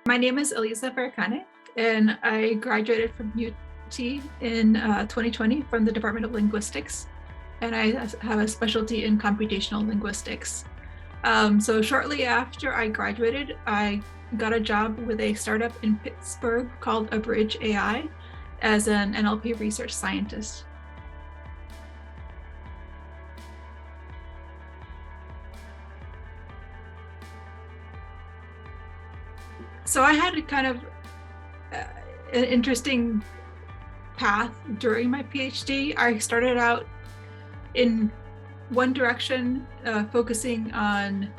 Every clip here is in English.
My name is Elisa Ferracane, and I graduated from UT in 2020 from the Department of Linguistics, and I have a specialty in computational linguistics. So shortly after I graduated, I got a job with a startup in Pittsburgh called Abridge AI as an NLP Research Scientist. So I had kind of an interesting path during my PhD. I started out in one direction, focusing on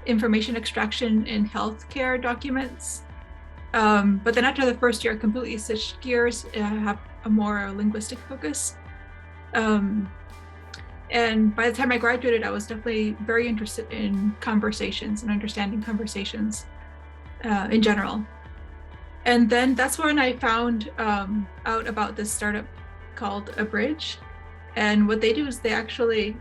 information extraction in healthcare documents. But then after the first year, I completely switched gears. I have a more linguistic focus. And by the time I graduated, I was definitely very interested in conversations and understanding conversations in general. And then that's when I found out about this startup called Abridge. And what they do is they actually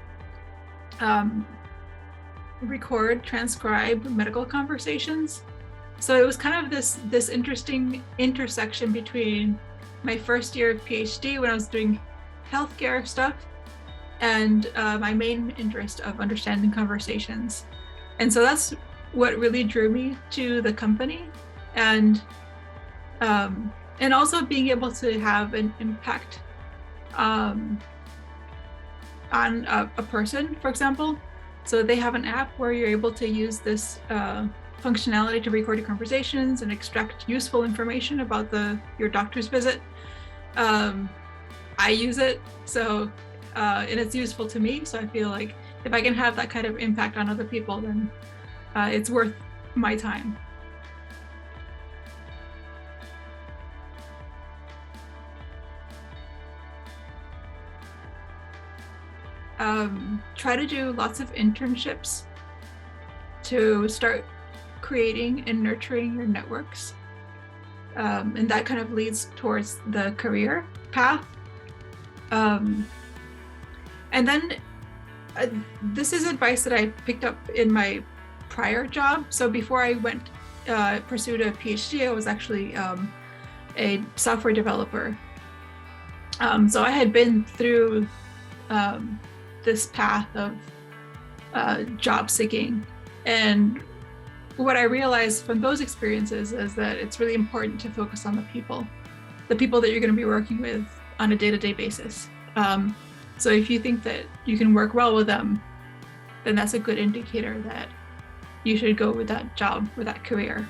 record, transcribe medical conversations. So it was kind of this interesting intersection between my first year of PhD when I was doing healthcare stuff and my main interest of understanding conversations. And so that's what really drew me to the company, and also being able to have an impact on a person, for example. So they have an app where you're able to use this functionality to record your conversations and extract useful information about your doctor's visit. I use it, so and it's useful to me. So I feel like if I can have that kind of impact on other people, then it's worth my time. Try to do lots of internships to start creating and nurturing your networks. And that kind of leads towards the career path. And then this is advice that I picked up in my prior job. So before I pursued a PhD, I was actually a software developer. So I had been through this path of job seeking. And what I realized from those experiences is that it's really important to focus on the people that you're going to be working with on a day-to-day basis. So if you think that you can work well with them, then that's a good indicator that you should go with that job or that career.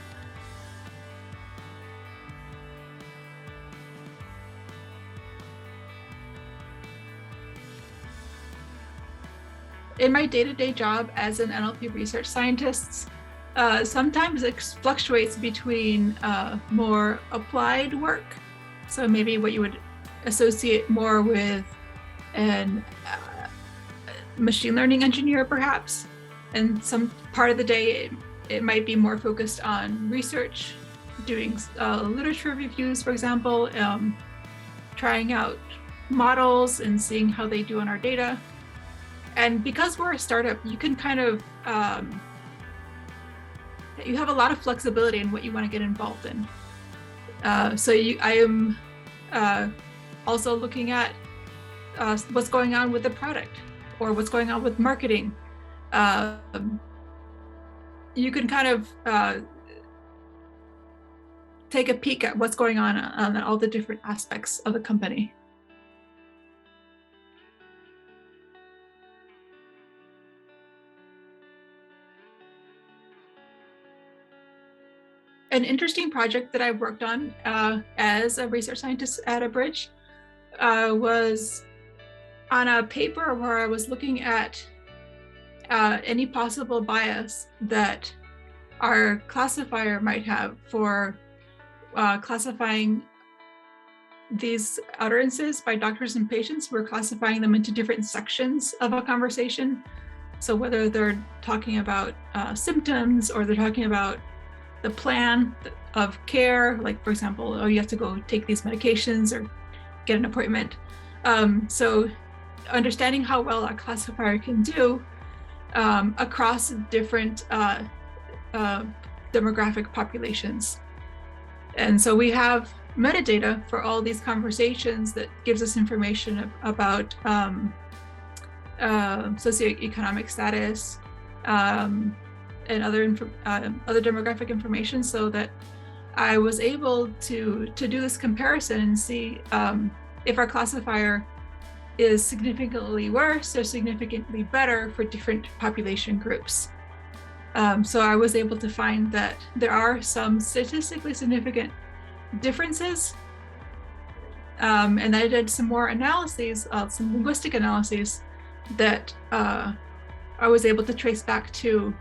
In my day-to-day job as an NLP research scientist, sometimes it fluctuates between more applied work. So maybe what you would associate more with an machine learning engineer, perhaps. And some part of the day, it might be more focused on research, doing literature reviews, for example, trying out models and seeing how they do on our data. And because we're a startup, you can kind of, you have a lot of flexibility in what you want to get involved in. So I am also looking at what's going on with the product or what's going on with marketing. You can kind of take a peek at what's going on all the different aspects of the company. An interesting project that I worked on as a research scientist at Abridge was on a paper where I was looking at any possible bias that our classifier might have for classifying these utterances by doctors and patients. We're classifying them into different sections of a conversation. So whether they're talking about symptoms or they're talking about the plan of care, like for example, oh, you have to go take these medications or get an appointment. So understanding how well our classifier can do across different demographic populations. And so we have metadata for all these conversations that gives us information about socioeconomic status and other demographic information, so that I was able to do this comparison and see if our classifier is significantly worse or significantly better for different population groups. So I was able to find that there are some statistically significant differences. And I did some more analyses, some linguistic analyses that I was able to trace back to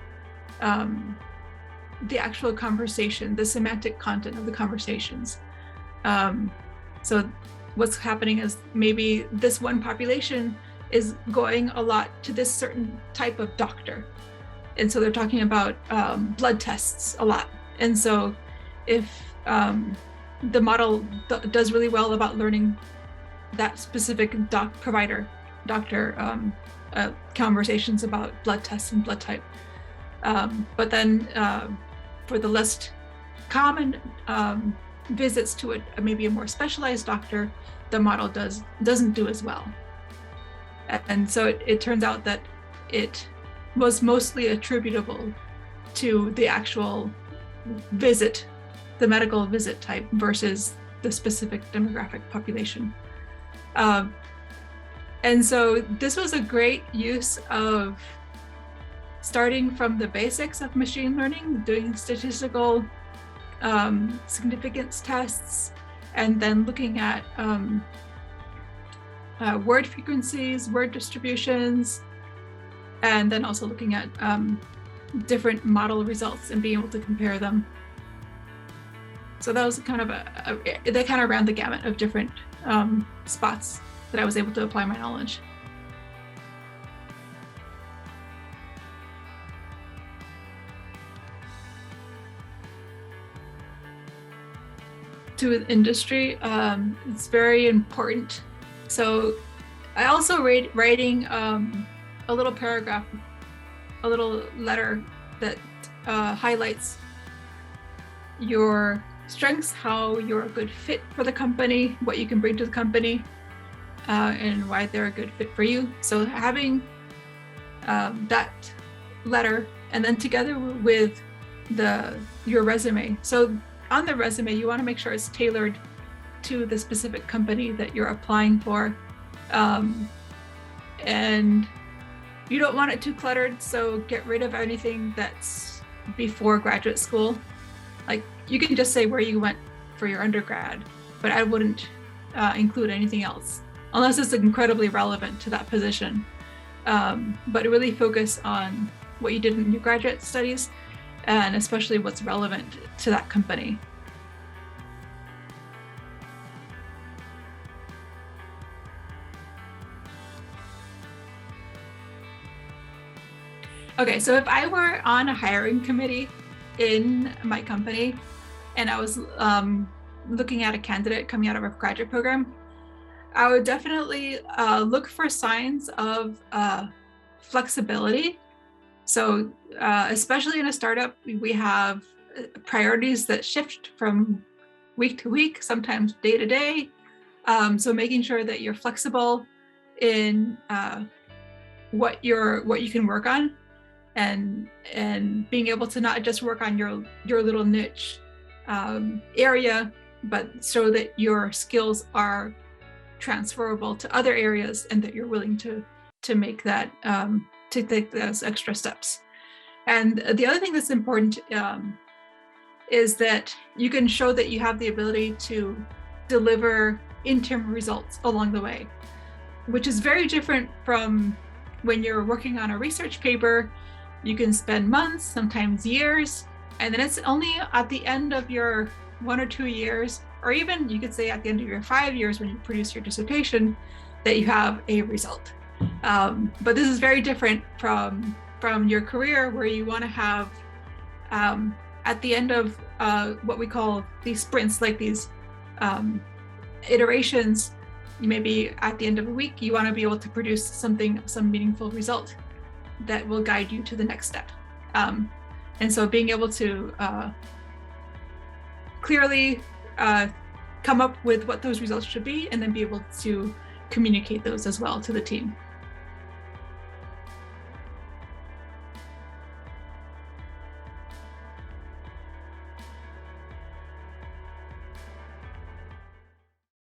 the actual conversation, the semantic content of the conversations. So what's happening is maybe this one population is going a lot to this certain type of doctor. And so they're talking about blood tests a lot. And so if the model does really well about learning that specific doctor conversations about blood tests and blood type. But then for the less common visits to maybe a more specialized doctor, the model doesn't do as well. And so it turns out that it was mostly attributable to the actual visit, the medical visit type versus the specific demographic population. And so this was a great use of starting from the basics of machine learning, doing statistical significance tests, and then looking at word frequencies, word distributions, and then also looking at different model results and being able to compare them. So that was kind of they kind of ran the gamut of different spots that I was able to apply my knowledge. To industry, it's very important. So I also writing a little paragraph, a little letter that highlights your strengths, how you're a good fit for the company, what you can bring to the company, and why they're a good fit for you. So having that letter, and then together with your resume. So on the resume, you want to make sure it's tailored to the specific company that you're applying for. And you don't want it too cluttered, so get rid of anything that's before graduate school. Like, you can just say where you went for your undergrad, but I wouldn't include anything else unless it's incredibly relevant to that position. But really focus on what you did in your graduate studies, and especially what's relevant to that company. Okay, so if I were on a hiring committee in my company and I was looking at a candidate coming out of a graduate program, I would definitely look for signs of flexibility. So especially in a startup, we have priorities that shift from week to week, sometimes day to day. So making sure that you're flexible in what you can work on, and being able to not just work on your little niche area, but so that your skills are transferable to other areas, and that you're willing to make that to take those extra steps. And the other thing that's important is that you can show that you have the ability to deliver interim results along the way, which is very different from when you're working on a research paper. You can spend months, sometimes years, and then it's only at the end of your 1 or 2 years, or even you could say at the end of your 5 years when you produce your dissertation, that you have a result. But this is very different from your career, where you want to have at the end of what we call these sprints, like these iterations, maybe at the end of a week, you want to be able to produce some meaningful result that will guide you to the next step. And so being able to clearly come up with what those results should be, and then be able to communicate those as well to the team.